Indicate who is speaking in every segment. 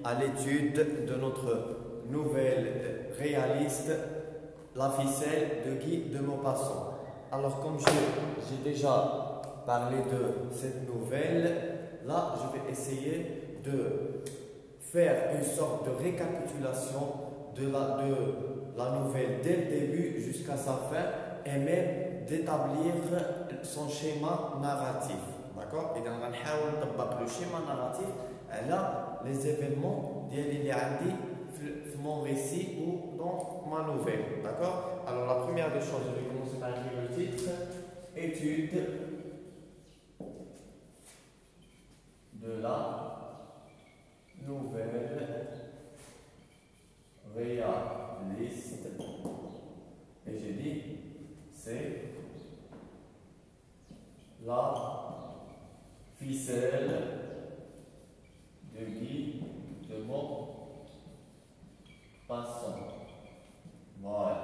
Speaker 1: à l'étude de notre nouvelle réaliste, La ficelle de Guy de Maupassant. Alors, comme j'ai déjà parlé de cette nouvelle, là, je vais essayer de faire une sorte de récapitulation de la nouvelle dès le début jusqu'à sa fin et même d'établir son schéma narratif. D'accord? Et on va le schéma narratif, là, les événements dans mon récit ou dans ma nouvelle. D'accord? Alors, la première des choses, je vais commencer par écrire le titre. Étude de la nouvelle réaliste. Et j'ai dit, c'est la ficelle de Guy de Maupassant. Voilà.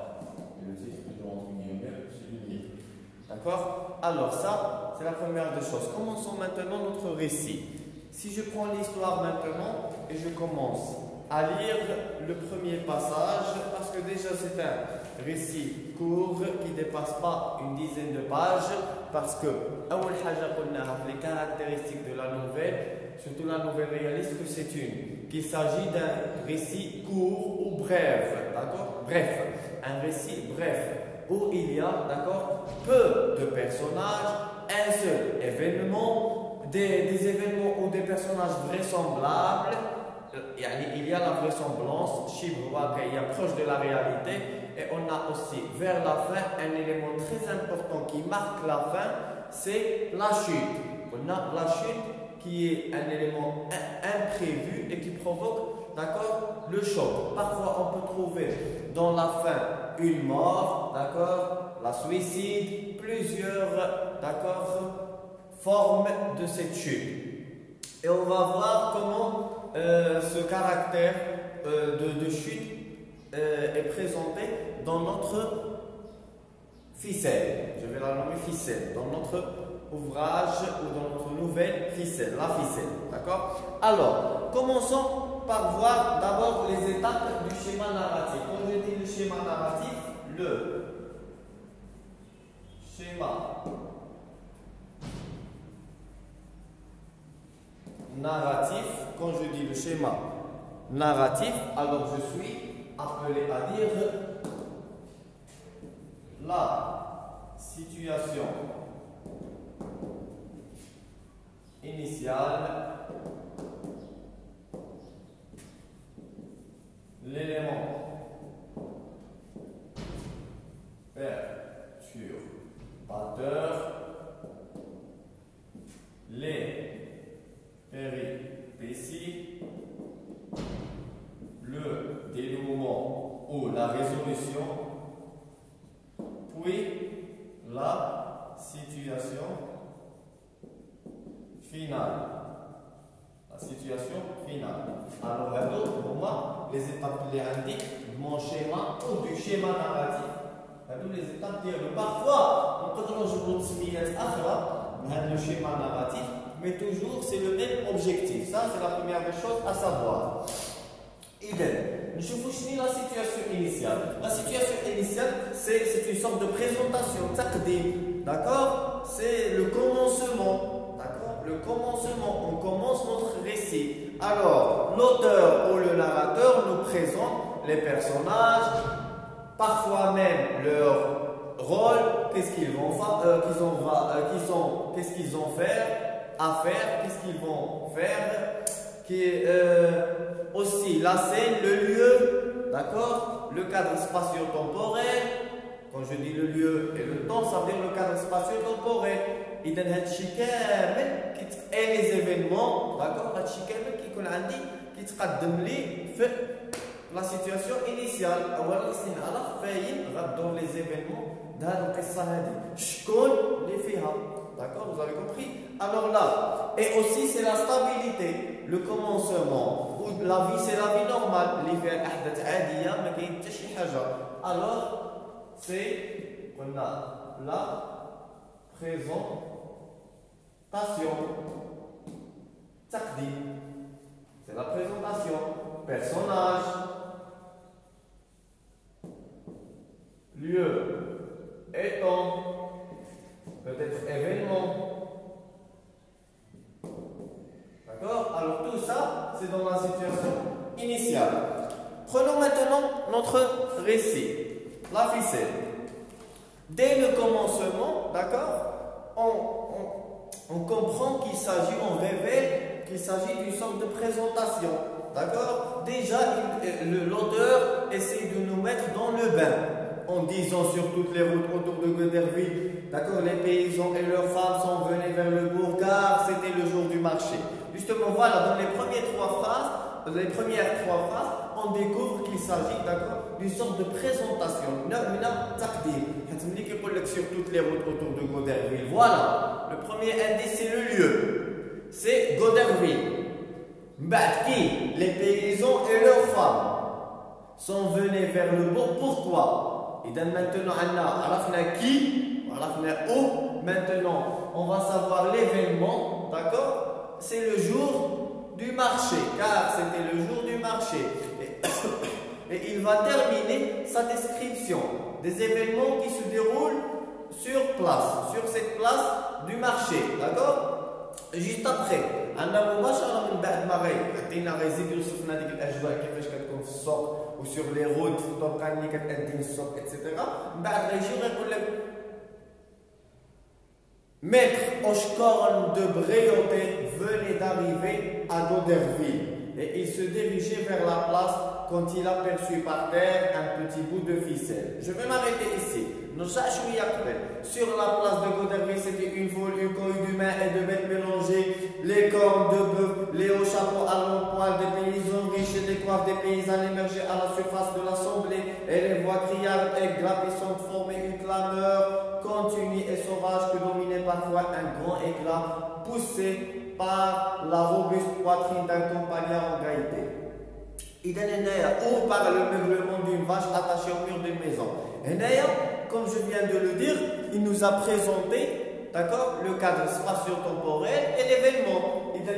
Speaker 1: Et le titre, toujours entre guillemets, c'est le livre. D'accord? Alors, ça, c'est la première des choses. Commençons maintenant notre récit. Si je prends l'histoire maintenant et je commence à lire le premier passage, parce que déjà c'est un récit court qui ne dépasse pas une dizaine de pages, parce que les caractéristiques de la nouvelle, surtout la nouvelle réaliste, que c'est qu'il s'agit d'un récit court ou bref, d'accord? Bref, un récit bref, où il y a, d'accord, peu de personnages, un seul événement, des événements ou des personnages vraisemblables. Il y a la vraisemblance, il y a proche de la réalité, et on a aussi vers la fin un élément très important qui marque la fin, c'est la chute. On a la chute qui est un élément imprévu et qui provoque, d'accord, le choc. Parfois on peut trouver dans la fin une mort, d'accord, la suicide, plusieurs, d'accord, formes de cette chute. Et on va voir comment ce caractère de chute est présenté dans notre ficelle. Je vais la nommer ficelle. Dans notre ouvrage ou dans notre nouvelle ficelle, la ficelle. D'accord? Alors, commençons par voir d'abord les étapes du schéma narratif. Quand je dis le schéma narratif, le schéma narratif, quand je dis le schéma narratif, alors je suis appelé à dire la situation initiale, l'élément perturbateur, les péripéties, le dénouement ou la résolution, puis la situation finale. La situation finale. Alors, pour moi, les étapes les indiquent de mon schéma ou du schéma narratif. Les étapes dire parfois, on peut trouver le schéma narratif, mais toujours c'est le même objectif. Ça, c'est la première des choses à savoir. Je vous finis la situation initiale. La situation initiale, c'est une sorte de présentation. D'accord? C'est le commencement. D'accord? Le commencement. On commence notre récit. Alors, l'auteur ou le narrateur nous présente les personnages, parfois même leur rôle, qu'est-ce qu'ils vont faire, qu'est-ce qu'ils ont à faire, qu'est-ce qu'ils vont faire, aussi la scène, le lieu, d'accord, le cadre spatio-temporel. Quand je dis le lieu et le temps, ça veut dire le cadre spatio-temporel. Et les événements, d'accord, qui fait la situation initiale. Dans les événements, d'accord, vous avez compris? Alors là, et aussi c'est la stabilité, le commencement, ou la vie c'est la vie normale. Alors, c'est on a la présentation. C'est la présentation. Personnage. Lieu et temps. Peut-être événement. D'accord? Alors tout ça, c'est dans la situation initiale. Prenons maintenant notre récit, la ficelle. Dès le commencement, d'accord, on comprend qu'il s'agit, on révèle qu'il s'agit d'une sorte de présentation. D'accord? Déjà, l'auteur essaie de nous mettre dans le bain en disant sur toutes les routes autour de Goderville, d'accord, les paysans et leurs femmes sont venus vers le bourg car c'était le jour du marché. Justement, voilà, dans les premières trois phrases, on découvre qu'il s'agit, d'accord, d'une sorte de présentation. Sur toutes les routes autour de Goderville. Voilà, le premier indice, c'est le lieu. C'est Goderville. Qui? Les paysans et leurs femmes sont venus vers le bourg. Pourquoi? Et maintenant, on a qui? On a où? Maintenant, on va savoir l'événement, d'accord? C'est le jour du marché, car c'était le jour du marché. Et il va terminer sa description des événements qui se déroulent sur place, sur cette place du marché, d'accord? Juste après, عندنا مباشرة من بعد ما غيعطينا غيزيد يوصفنا ديك الأجواء كيفاش كتكون في السوق وسور لي روت في الطرقان اللي كتأدي للسوق إتسيتيرا. من بعد غيجي وغيقول لك Maître Oshkorn de Bréauté venait d'arriver à Goderville et il se dirigeait vers la place quand il aperçut par terre un petit bout de ficelle. Je vais m'arrêter ici. Sur la place de Goderville, c'était une foule, une cohue d'humains et de bêtes mélangées, les cornes de bœuf, les hauts chapeaux à longs poils des paysans riches et les coiffes des paysans émergeaient à la surface de l'assemblée et les voix criardes et grapissantes formaient une clameur continue et sauvage que dominait parfois un grand éclat poussé par la robuste poitrine d'un campagnard en gaieté. Il est ou par le meuglement d'une vache attachée au mur d'une maison. Comme je viens de le dire, il nous a présenté, d'accord, le cadre spatio-temporel et l'événement. Il est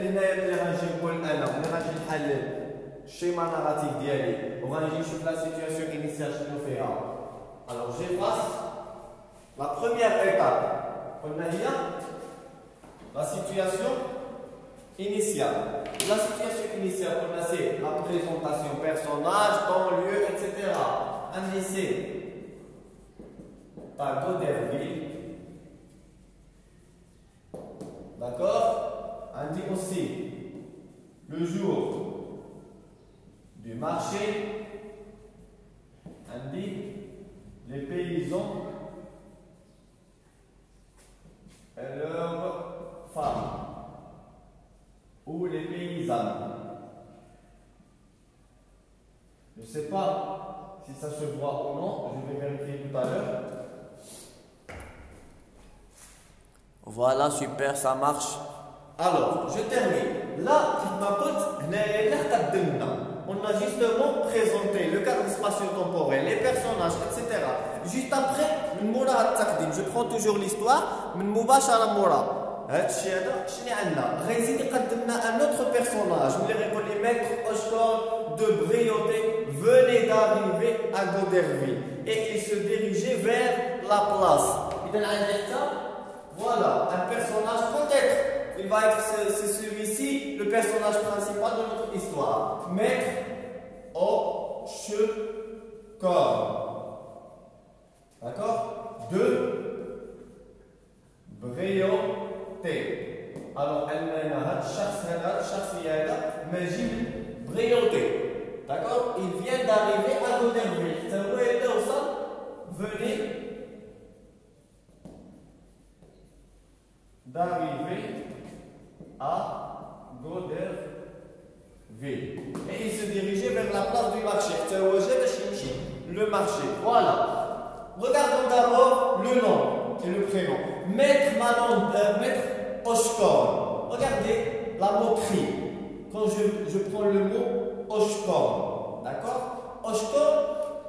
Speaker 1: schéma narratif d'Yali. On va sur la situation initiale que nous faisons. Alors, j'efface la première étape. On a dit la situation initiale. La situation initiale, on a c'est la présentation personnage, temps, lieu, etc. Un essai à Goderville. D'accord? On dit aussi le jour du marché. On dit les paysans et leurs femmes ou les paysannes. Je ne sais pas si ça se voit ou non, je vais vérifier tout à l'heure. Voilà, super, ça marche. Alors, je termine. Là, on a justement présenté le cadre spatio-temporel, les personnages, etc. Juste après, je prends toujours l'histoire, un autre personnage, le maître Oshkorn de Bréauté venait d'arriver à Goderville et il se dirigeait vers la place. Voilà, un personnage peut-être, il va être c'est celui-ci, le personnage principal de notre histoire. Maître Oshkorn. D'accord? De Bréauté. Alors, Bréauté. D'accord? Il vient d'arriver à Goderville. Venez d'arriver à Goderville. Et il se dirigeait vers la place du marché. Le marché. Voilà. Regardons d'abord le nom et le prénom. Maître Oshkorn. Regardez la moquerie. Quand je prends le mot Oshkorn. D'accord? Oshkorn,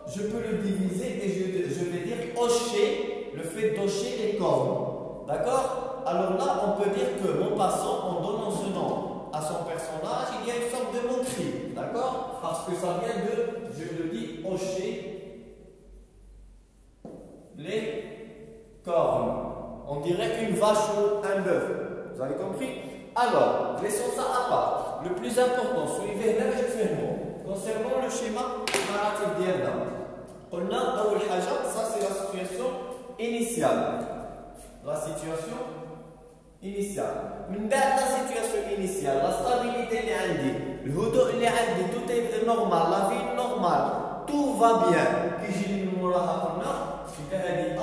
Speaker 1: je peux le diviser et je vais dire hocher, le fait d'hocher les cornes. D'accord? Alors là, on peut dire que mon passant, en donnant ce nom à son personnage, il y a une sorte de moquerie, d'accord? Parce que ça vient de, je le dis, hocher les cornes. On dirait une vache ou un bœuf. Vous avez compris? Alors, laissons ça à part. Le plus important, suivez là, concernant le schéma narratif d'Yelda. On a, ça c'est la situation initiale. La situation initiale. من بعد la situation initiale, la stabilité اللي عندي، الهدوء اللي عندي, tout est normal, la vie normale, tout va bien. كيجي لي من موراها قلنا كيبدا هذه A,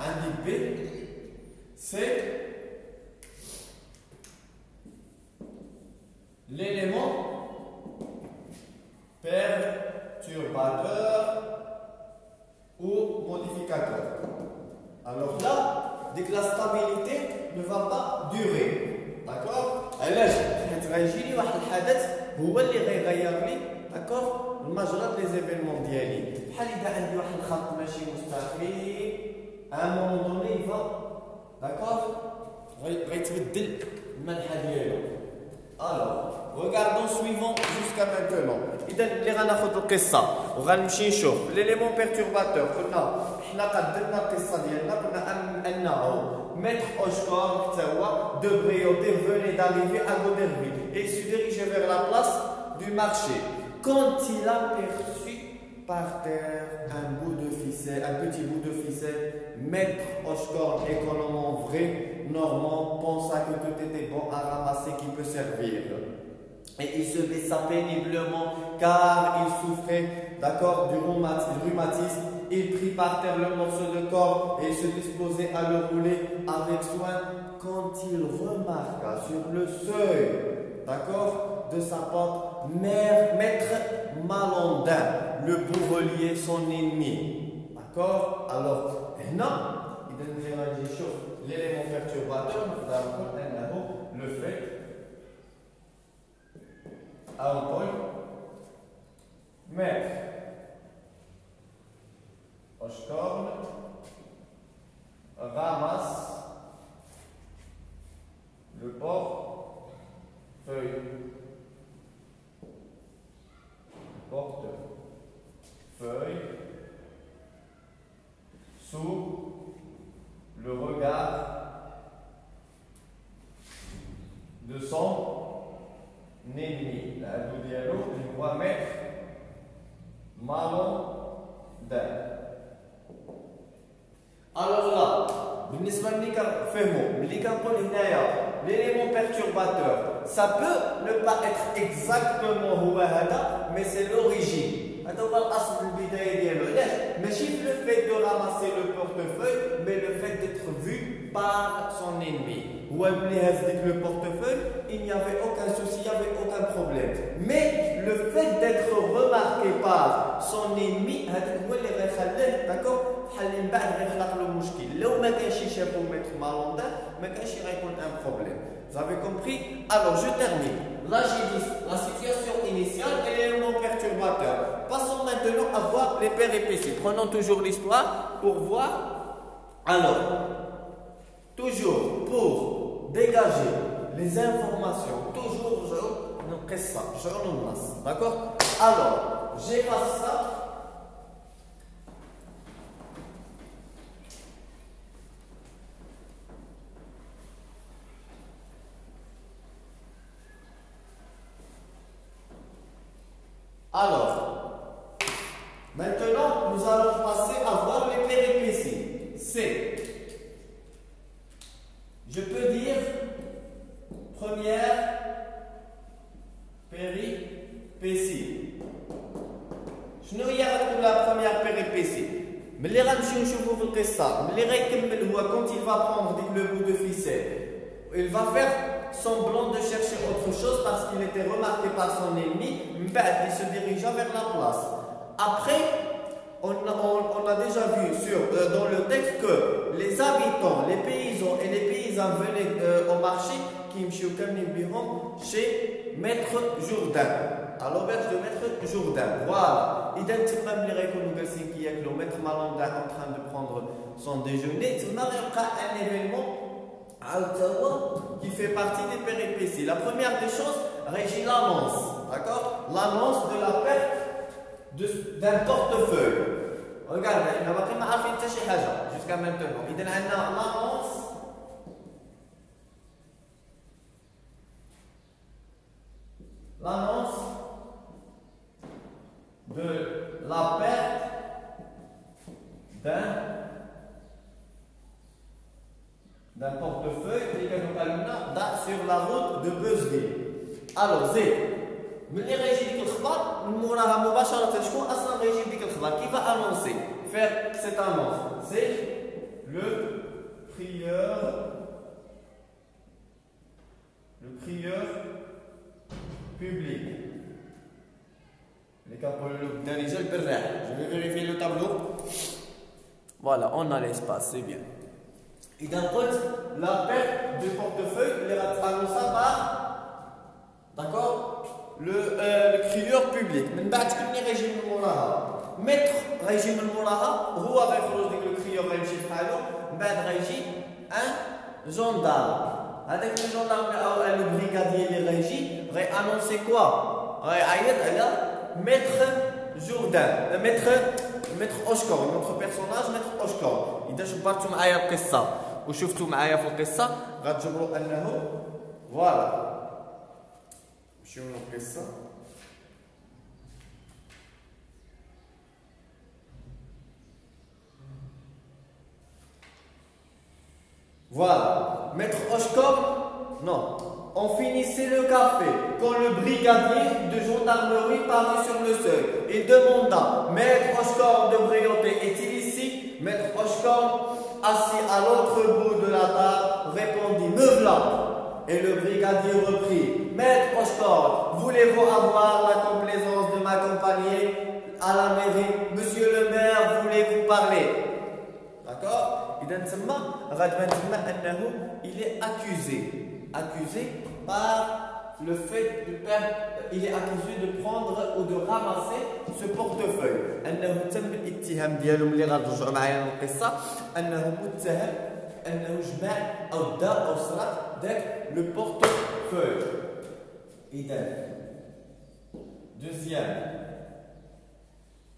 Speaker 1: عندي B, C, l'élément perturbateur ou modificateur. Alors là, dès que la stabilité ne va pas durer, d'accord? علاش؟ حيت غيجيني واحد الحدث هو اللي غيغير لي، d'accord؟ المجرى لي زيفينمون ديالي، بحال إذا عندي واحد الخط ماشي مستقيم، à un moment donné il va، d'accord؟ غيتبدل المنحى ديالو. Alors, regardons suivant jusqu'à maintenant. إذا اللي غناخذ القصة وغنمشي نشوف l'élément perturbateur. حنا قدرنا القصة ديالنا، قلنا أنه maître Oshkor de Bréauté venait d'arriver à Goderville et il se dirigeait vers la place du marché. Quand il a perçu par terre un bout de ficelle, un petit bout de ficelle, maître Oshkor, économement vrai, normand, pensa que tout était bon à ramasser qui peut servir. Et il se baissa péniblement car il souffrait, d'accord, du rhumatisme. Il prit par terre le morceau de corps et se disposait à le rouler avec soin quand il remarqua sur le seuil, d'accord, de sa porte, maître Malandin, le bourrelier, son ennemi. D'accord? Alors, l'élément perturbateur, le fait, à un point, maître Oshkorn ramasse le portefeuille. Sous le regard de son ennemi. La dialogue, il doit mettre Malandin. Alors là, l'élément perturbateur, ça peut ne pas être exactement mais c'est l'origine. Mais le fait de ramasser le portefeuille, mais le fait d'être vu par son ennemi. Le portefeuille, il n'y avait aucun souci, il n'y avait aucun problème. Mais le fait d'être remarqué par son ennemi, d'accord? حل بعد غيخلق له مشكل لو ما كانش شافو ميتر مالوندان ما كانش غيكون ان بروبليم. Vous avez compris? Alors je termine. Là j'ai dit la situation initiale et l'élément perturbateur. Passons maintenant à voir les péripéties. Prenons toujours l'histoire pour voir. Alors, toujours pour dégager les informations, toujours d'accord? Alors, j'efface ça. Alors, maintenant, nous allons passer à voir les péripéties. C'est, je peux dire, première péripétie. Je ne regarde que la première péripétie. Mais les quand il va prendre le bout de ficelle, il va faire semblant de chercher autre chose parce qu'il était remarqué par son ennemi. Il se dirigea vers la place. Après, on a déjà vu dans le texte que les habitants, les paysans et les paysans venaient au marché chez Maître Jourdain, à l'auberge de Maître Jourdain. Voilà. Maître Malandin en train de prendre son déjeuner. Un événement qui fait partie des péripéties. La première des choses, régit l'annonce. D'accord? L'annonce de la perte d'un portefeuille. Regardez, on va pas jusqu'à maintenant. Il y a l'annonce de la perte d'un portefeuille sur la route de Beuzeville. Alors, Z, ملي غيجي ديك الخبر من موراها مباشرة شكون أصلا غيجيب ديك الخبر qui va annoncer faire cette annonce c'est le prieur public. Les cas pour le dernier je vais vérifier le tableau. Voilà, on a l'espace, c'est bien. Et d'un côté, la perte du portefeuille est annoncée par, d'accord, le crieur public. من بعد كل ريجيم الموراها متر ريجيم الموراها هو غيخرج ديك الكريور غيمشي بحالو من بعد غيجي ان جوندار هذاك الجوندار او البريغاديي اللي غيجي غيانونسي كوا غيعيط على متر جوردان متر اوشكور نوتر بيرسوناج متر اوشكور. اذا جبرتوا معايا القصه وشفتوا معايا في القصه غتجبروا انه فوالا نمشيو للقصه. Voilà, maître Hochkov, non. On finissait le café quand le brigadier de gendarmerie parut sur le seuil. Il demanda, maître Hochkov de Bréauté, est-il ici? Maître Hochkov, assis à l'autre bout de la table, répondit, me voilà. Et le brigadier reprit, maître Hochkov, voulez-vous avoir la complaisance de m'accompagner à la mairie? Monsieur le maire, voulez-vous parler? D'accord? Il est accusé par le fait de perdre, il est accusé de prendre ou de ramasser ce portefeuille. أنه تم الاتهام ديالو ملي غنرجعوا معايا للقصة أنه متهم أنه جمع أو دار أو سرق داك لو portefeuille. إذا deuxième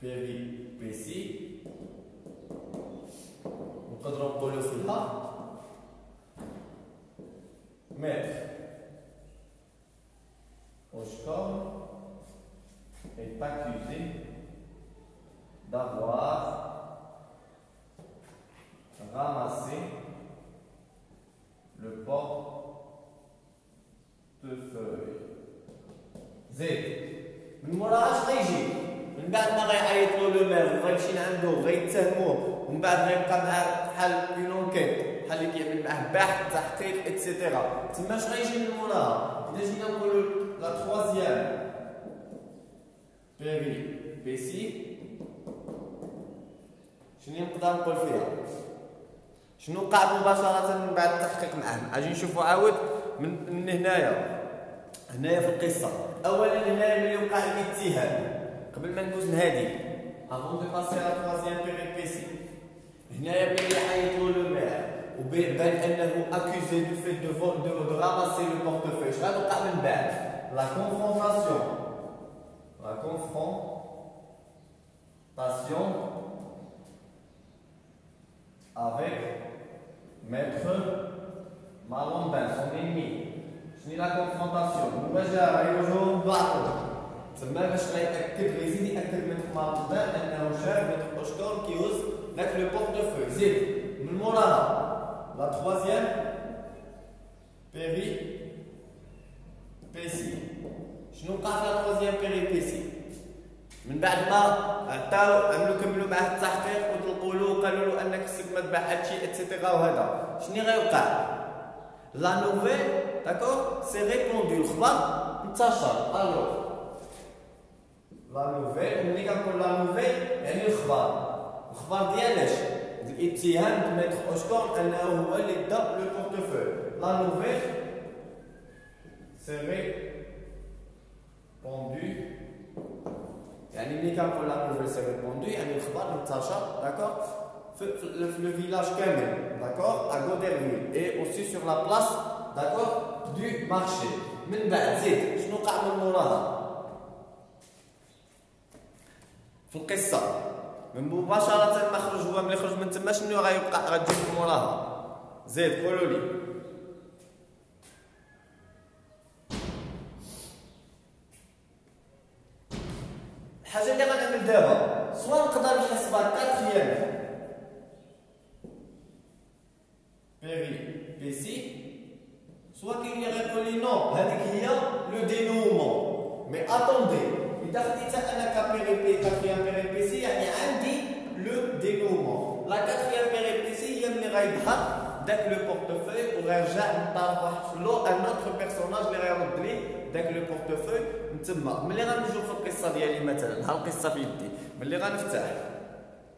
Speaker 1: péripétie نقدروا نقولوا فيها maître Hochkov est accusé d'avoir ramassé le portefeuille. Z من موراها اش غيجي من بعد ما غيعيط له لو مير وغيمشي لعندو غيتهموه ومن بعد غيبقى معاه بحال اون انكيت بحال اللي كيعمل معاه بحث تحقيق اتسيتيرا. تما اش غيجي من موراها؟ اذا جينا نقولوا لا تروازيام بيريبيسي شنو نقدر نقول فيها؟ شنو وقع مباشرة من بعد التحقيق معاه؟ اجي نشوفوا عاود من هنايا في القصة. أولا هنايا ملي وقع الاتهام قبل ما ندوز لهادي افون دو باسي على تروازيام بيريبيسي هنايا ملي عيطوا لو مير وبان انه اكوزي دو فيت دو راماسي لو بورتفوي شحال وقع من بعد؟ لا كونفرونطاسيون avec maître Malambin, son ennemi. شنو لا كونفرونطاسيون؟ المواجهه غيواجهوا بعضهم. تما باش غيأكد غيزيد يأكد من مالبان انه شاف متر اوشكور كيهز داك لو بورتفوي. زيد من موراها لا تروازيام بيريبيسي. شنو وقع في لا تروازيام بيريبيسي؟ من بعد ما عطاو كملوا معاه التحقيق وطلقوا له وقالوا له انك خصك ما تباع هادشي اتسيتيرا وهذا شنو غيوقع؟ لا نوفيل داكور سي ريبوندو الخبر انتشر. الوغ لا نوفيل ملي كنقول لا نوفيل يعني الخبر ديال اش؟ الاتهام د ميتر اوشكور انه هو اللي دا لو بورتفوي. لا نوفيل سي ريبوندو يعني ملي كنقول لا نوفيل سي ريبوندو يعني الخبر انتشر داكور le village Kamel, d'accord, à Goderville, et aussi sur la place, d'accord, du marché. من بعد زيد شنو وقع من موراها في القصه مباشره ما خرج هو ملي خرج من تما شنو غيبقى غتجي من موراها زيد قولوا لي الحاجه اللي غنعمل دابا سواء نقدر نحسبها كاتريام péripétie soit qu'il y répond non هذيك هي le dénouement mais attendez إذا خديت أنا quatrième péripétie يعني عندي le dénouement la quatrième péripétie هي ملي غيظهر داك لو بورتفوي وغيرجع من طرف واحد لو ان اوتر بيرسوناج اللي غيرد لي داك لو بورتفوي من تما ملي غنجيو في القصه ديالي مثلا ها القصه في يدي ملي غنفتح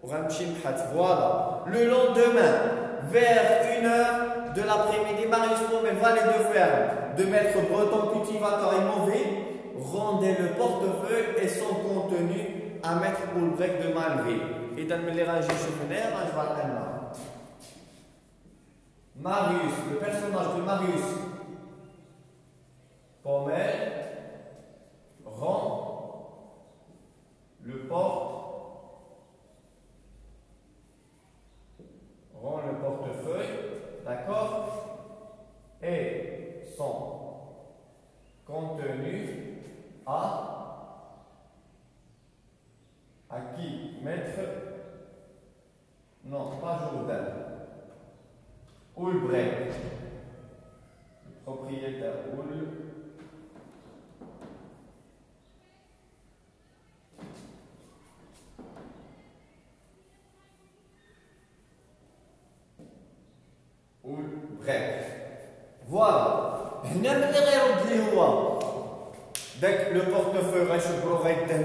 Speaker 1: وغنمشي نبحث فوالا لو لوندومان vers 1h de l'après-midi, Marius Pommel, valet de ferme, de maître breton cultivateur et mauvais, rendait le portefeuille et son contenu à maître Poulbrec de Malville. Et dans les rangs cheminaires, je vais le Marius, le personnage de Marius Pommel rend le portefeuille, d'accord, et son contenu à qui mettre non pas Jourdain Poulbrec propriétaire Poulbrec voilà هنا ملي غيرد لي هو داك لو بورتفوي غيشبرو غيديه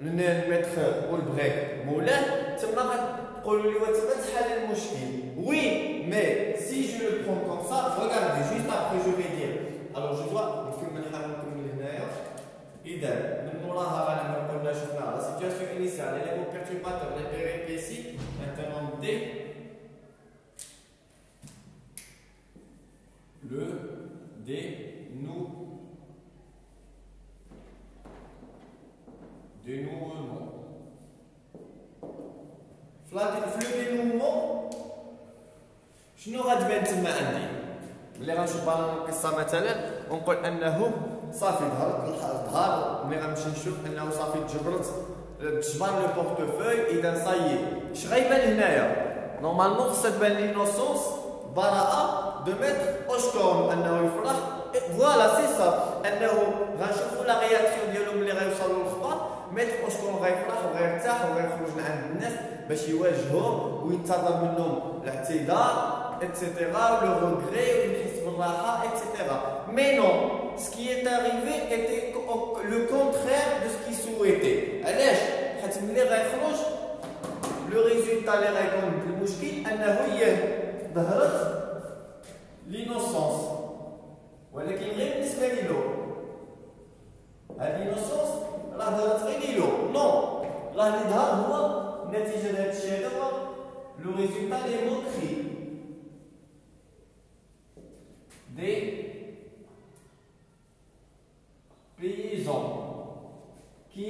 Speaker 1: المتر Poulbrec مولاه تما غتقولوا لي تما تحل المشكل oui mais si je le prends comme ça regardez juste après je vais dire alors je dois نحاول نكمل هنايا اذا من موراها غنعمل قلنا شفنا لا سيتواسيون انيسيال لي مو بيرتورباتور لي بيريبيسي maintenant dès le dénouement. في الدينومون شنو غتبان تما عندي ملي غنشوف القصه مثلا ونقول انه صافي ظهر ملي غنمشي نشوف انه صافي تجبر لو بورتفوي اذا صايي اش غيبان هنايا نورمالمون خصها تبان لينوسونس براءه de mettre Oshkorn انه يفرح فوالا سي سا انه غنشوفوا لا رياكسيون ديالهم ملي غيوصلوا للخبر ميتر Oshkorn غيفرح وغيرتاح وغيخرج لعند الناس باش يواجههم وينتظر منهم الاعتذار اتسيتيرا لو روغري ويحس بالراحه اتسيتيرا مي نون سكي ايت اريفي ايتي لو كونترير دو سكي سويتي علاش حيت ملي غيخرج لو ريزولتا اللي غيكون المشكل انه هي ظهرت l'innocence ولكن غير بالنسبه ليلو هاد l'innocence راه ظهرت غير ليلو نو راه اللي ظهر هو نتيجه لهاد الشيء هذا هو لو ريزولتا لي موكري دي paysans qui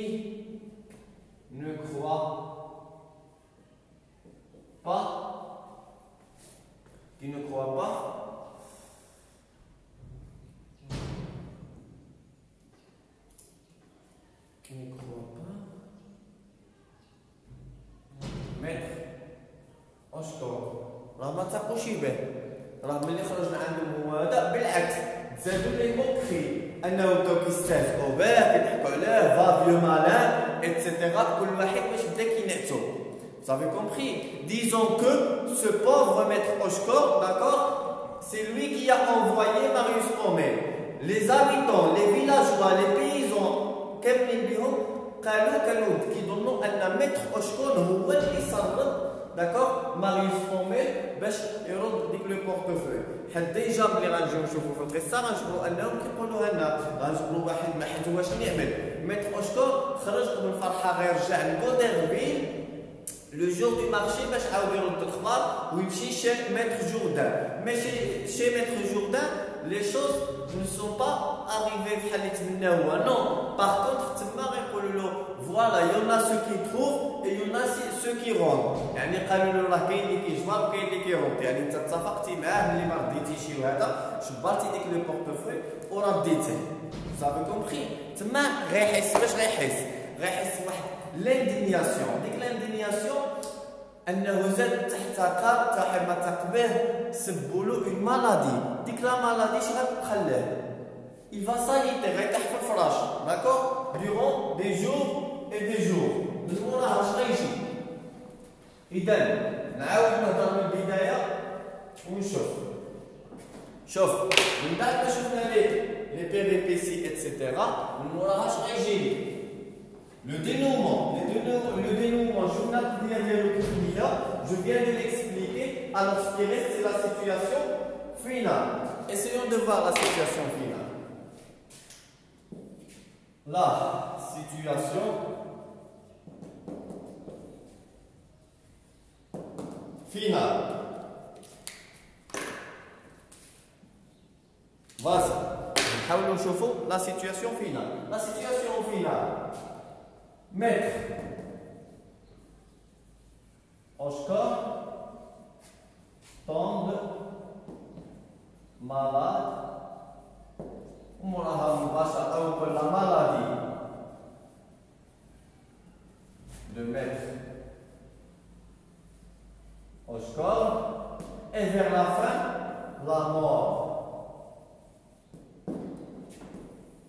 Speaker 1: ne croient pas qui ne croient pas maître Oshkorn راه ما تاقوش به راه ملي خرجنا عندهم هو هذا بالعكس زادوا لي موكري انه بداو كيستهزئوا به كيضحكوا عليه فافيو مالان اتسيتيرا كل واحد باش بدا كينعتو Vous avez compris? Disons que ce pauvre maître Oshkorn, d'accord, c'est lui qui a envoyé Marius Pommel. Les habitants, les villageois, les paysans, qui donnent un maître Oshkorn, d'accord, Marius Pommel, باش يرد ديك لو بورتفوي. حد ديجا ملي غنجيو نشوفوا في القصه غنشوفوا انهم كيقولوا لنا غنقولوا واحد ما حيت هو شنو يعمل؟ ميتر Oshkorn خرج من الفرحه غيرجع لكوديرفيل le jour du marché, باش يعاود يرد الأخبار ويمشي chez Maître Jourdain. Mais chez Maître Jourdain, les choses ne sont pas arrivées بحال اللي تمناوها. Non. Par contre, تما غيقولوا له voilà, il y en a ceux qui trouvent et il y en a ceux qui rendent. يعني قالوا له راه كاين اللي كيجمع وكاين اللي كيرد. يعني انت اتفقتي معاه اللي ما رديتيش وهذا شبرتي ديك لو بورتفوي ورديتيه. Vous avez compris. تما غيحس باش غيحس واحد l'indignation. ديك l'indignation انه زاد تحتقر صاحب ما تقبه سبوا له une maladie. ديك لا مالادي اش غتخليه il va s'aliter غيطيح في الفراش داكور durant des jours et des jours. من موراها اش غيجي؟ اذا نعاود نهضر من البدايه ونشوف. شوف من بعد ما شفنا لي péripéties اتسيتيرا من موراها اش غيجي لي؟ Le dénouement journal je viens de l'expliquer. Alors, ce qui reste, c'est la situation finale. Essayons de voir la situation finale. La situation finale. Vas-y. نحاولوا نشوفوا la situation finale. La situation finale. Maître Oscar tombe malade. وموراها مباشرة أول la maladie de Maître Oscar et vers la fin la mort.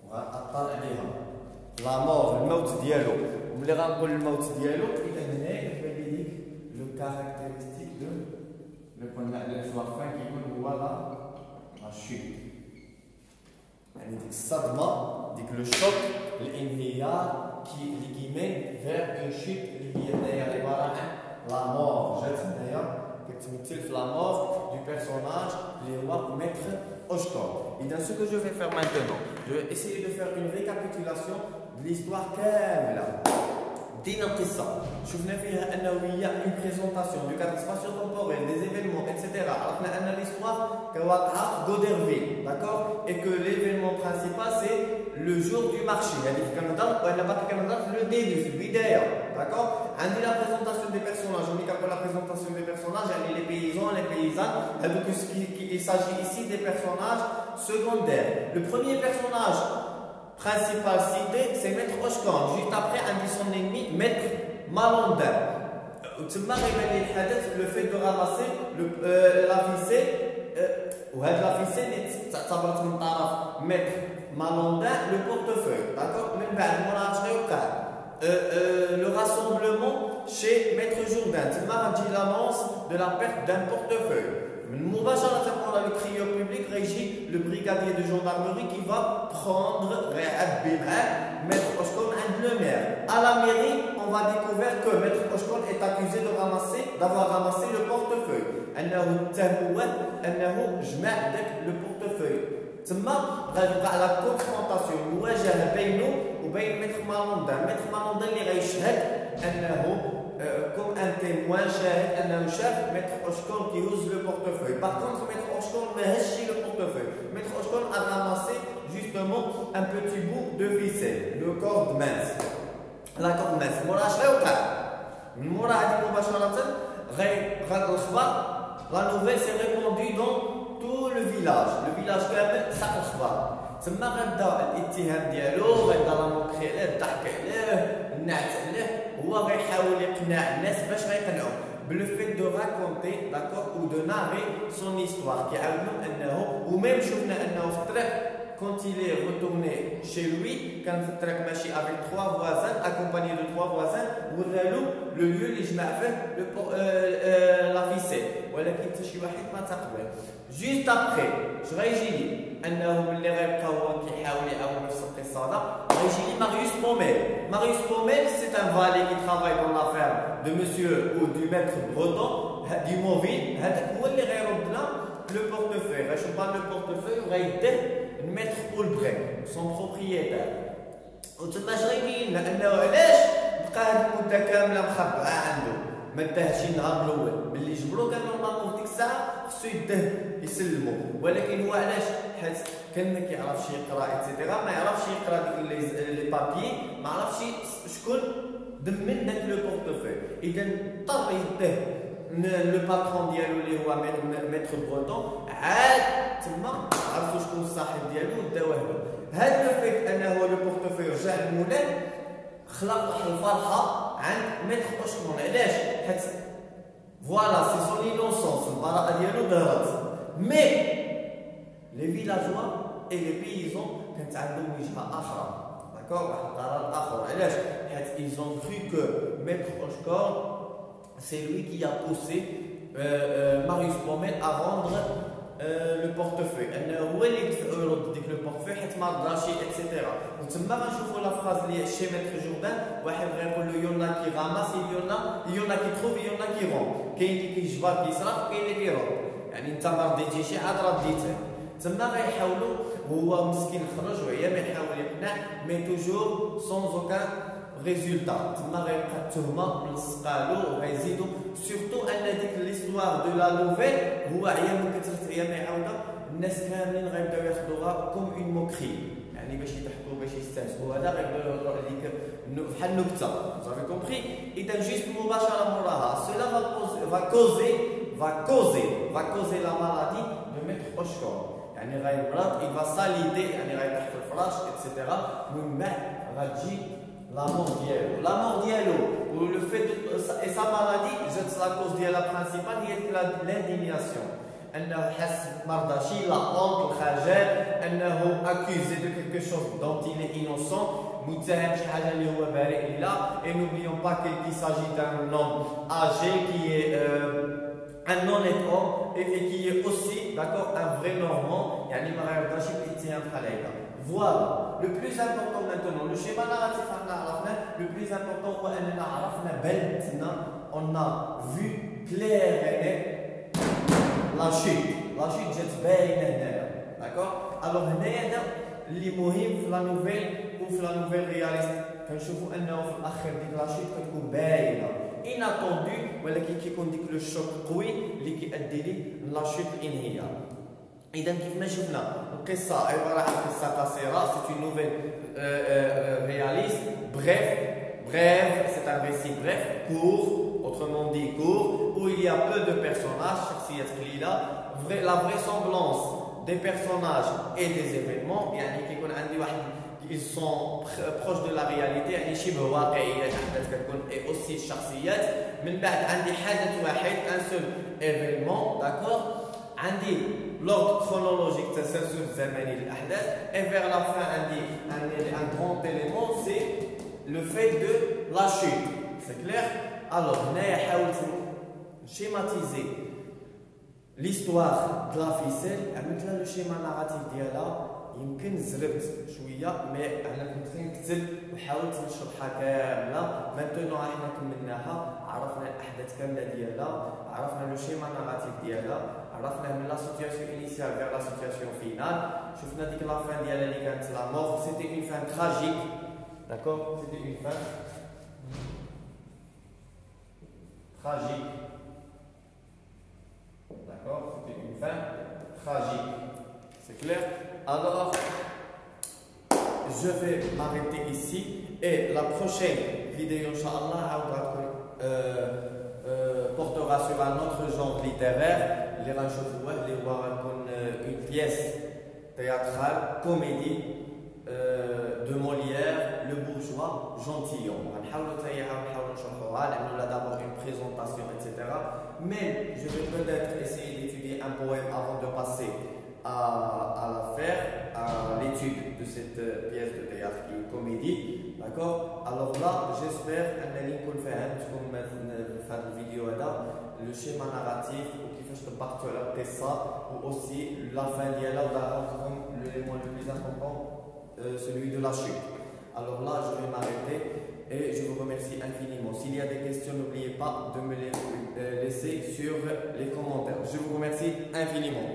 Speaker 1: وغنأطل عليها la mort, الموت ديالو. وملي غنقول الموت ديالو اذا هنا كتبان لي ديك لو كاركتيرستيك دو لو كنا على الفوار فان كيكون هو لا شوت. يعني ديك الصدمه ديك لو شوك الانهيار اللي كيمين فير اون شوت اللي هي هنايا عباره عن لا مور. جات هنايا كتمثل في لا مور دو بيرسوناج اللي هو ميتر Oscar. Et dans ce que je vais faire maintenant, je vais essayer de faire une récapitulation de l'histoire كاملة. دي نقصة شفنا فيها أنه هي une présentation du cadre spatio-temporel, des événements, etc. عرفنا أن l'histoire كواقعة في Goderville, d'accord? Et que l'événement principal c'est le jour du marché. يعني كنهضر وأنا باقي كنهضر في le début, في البداية, d'accord? عندي la présentation des personnages. On dit qu'après la présentation des personnages, il y a les paysans, les paysannes. Donc il s'agit ici des personnages secondaires. Le premier personnage principal cité, c'est Maître Oscar. Juste après, on dit son ennemi, Maître Malandin. Le fait de ramasser la ficelle, la ficelle est Maître Malandin, le portefeuille. D'accord? Le rassemblement chez Maître Jourdain. C'est l'annonce de la perte d'un portefeuille. مباشرة على le crieur public régit le brigadier de gendarmerie qui va prendre Maître Oscar عند le maire. À la mairie, on va découvrir que Maître Oscar est accusé d'avoir ramassé le portefeuille. أنه جمع le portefeuille. ثم غتوقع la confrontation المواجهة بينه وبين Maître Malandin. Maître Malandin اللي غيشهد أنه comme un témoin شاهد أنه شاف Maître Oscar qui use le portefeuille. Par contre, Maître Oscar ما هزش le portefeuille. Maître Oscar a ramassé justement un petit bout de ficelle, le corde mince. La corde mince. مورا اش غيوقع؟ من مورا هذه مباشرة الخبر la nouvelle s'est répandue dans tout le village. Le village كامل ساق الخبر. تما غدا الاتهام ديالو غدا لا موكري عليه الضحك عليه النعت عليه. هو غيحاول يقنع الناس باش غيقنعوا بلو فيت دو راكونتي داكور او دو ناري سون هيستوار. كيعاونوا انه وميم شفنا انه في الطريق quand il est retourné chez lui كان في الطريق ماشي avec 3 voisins accompagné de 3 voisins ورالو le lieu اللي جمع فيه la ficelle. ولكن حتى شي واحد ما تقبل. جوست ابخي اش غيجي لي انه ملي غيبقى هو كيحاول يعاون نفس القصه هذا غيجي لي ماريوس بوميل. Marius Pommel, c'est un valet qui travaille dans l'affaire de monsieur ou du maître breton du Mauville. هو اللي غيرد لنا le portefeuille. غيشوف le portefeuille وغيديه لميتر أولبريك son propriétaire. وتما اش غيبين لنا انه علاش بقى هاد المده كامله مخبعه عنده. ما انتهش النهار الاول باللي جبرو كان نورمالمون في ديك الساعه خصو يده يسلمو ولكن هو علاش حيت كان ما كيعرفش يقرا ايتترا ما يعرفش يقرا ديك لي بابي ما عرفش شكون ضمن داك لو بورتفوي اذا اضطر يده لو باترون ديالو اللي هو ميتر بروتون عاد تما عرفتو شكون الصاحب ديالو داوه له هذا لو فيت انه لو بورتفوي رجع للمولان خلق واحد الفرحه عند ميتر اوشكمون علاش حيت فوالا سي سون انوسونس البراءه ديالو ظهرت مي لي فيلاجوا اي لي بيزون كانت عندهم وجهه اخرى داكور واحد القرار اخر علاش حيت ايزون كرو كو ميتر اوشكور c'est lui qui a poussé Marius Pommel à rendre le portefeuille. هو اللي يرد ديك لو بورتفوي حيت ما رضاش اكسيتيرا وتما غنشوفوا لا فراز اللي شي متر جوردان واحد غيقول له يونا كي غاماس يونا كي تروف يونا كي رون كاين اللي كيجبر كيسرق وكاين اللي كيرد يعني انت ما رديتيش عاد رديته تما غيحاولوا هو مسكين خرج وهي ما يحاول يقنع مي توجور سون اوكان ريزولتا تما غيبقى التهمه ملصقالو وغيزيدوا سورتو ان ديك ليستوار دو لا نوفيل هو عيا من كثره عيا ما يعاودها الناس كاملين غيبداو ياخذوها كوم اون موكري يعني باش يضحكوا باش يستهزئوا هذا غيبداو يهضروا عليك بحال نكته صافي كومبري اذا جيست مباشره موراها سولا va causer la maladie de maître Oshkor يعني غيمرض il va salider يعني غيطيح في الفراش اكسيتيرا ومن بعد غتجي la mort dialo ou le fait de, et sa maladie la cause de la principale هي l'indignation انه حس مرضى la honte الخجل انه accusé de quelque chose dont il est innocent متهم شي حاجه اللي هو بريء لها et n'oublions pas qu'il s'agit d'un homme âgé qui est un honnête homme et qui est aussi d'accord un vrai normand يعني ما غيرضاش يتهم بحال هكا. Voilà. Le plus important maintenant, le schéma narratif, le plus important, on a vu clair et net la chute. La chute, j'ai dit, d'accord? Alors, اللي مهم في لا نوفيل وفي لا نوفيل رياليست كنشوفوا انه في الاخر ديك لا شيت كتكون باينه اناتوندو ولكن كيكون ديك لو شوك قوي اللي كيؤدي لك لا شيت الانهيار. اذا كيف ما شفنا القصه عباره عن قصه قصيره سي اون نوفيل رياليست bref c'est un récit bref court autrement dit court où il y a peu de personnages شخصيات قليله la vraisemblance des personnages et des événements يعني كيكون عندي واحد ils sont proches de la réalité يعني شبه واقعيه الاحداث كتكون اي اوسي الشخصيات من بعد عندي حدث واحد ان سول ايفينمون داكور عندي l'ordre chronologique تسلسل الزمني للاحداث et vers la fin عندي un grand élément c'est le fait de la chute c'est clair alors هنايا حاولت schématiser l'histoire de la ficelle عملت لها لو شيما ناراتيف ديالها يمكن زربت شويه مي انا كنت نكتب وحاولت نشرحها كامله مانتونو احنا كملناها عرفنا الاحداث كامله ديالها عرفنا لو شيما ناراتيف ديالها عرفنا من لا سيتوياسيون انيسيال فيغ لا سيتوياسيون فينال شفنا ديك لا فان ديالها اللي كانت لا مور سيتي اون فان تراجيك داكور سيتي اون فان تراجيك d'accord c'était une fin tragique c'est clair alors je vais m'arrêter ici et la prochaine vidéo inchallah portera sur un autre genre littéraire اللي غنشوفوه اللي هو غتكون une pièce théâtrale comédie de Molière le bourgeois gentilhomme غنحاولوا نحاولوا نشرحوها لانه d'abord une présentation etc. mais je vais peut-être essayer d'étudier un poème avant de passer à l'étude de cette pièce de théâtre qui est une comédie d'accord alors là j'espère انني نكون فهمتكم في هذا الفيديو هذا le schéma narratif وكيفاش طبقتوا على القصه و aussi la fin ديالها وظهرتكم l'élément le plus important celui de la chute. Alors là, je vais m'arrêter et je vous remercie infiniment. S'il y a des questions, n'oubliez pas de me les laisser sur les commentaires. Je vous remercie infiniment.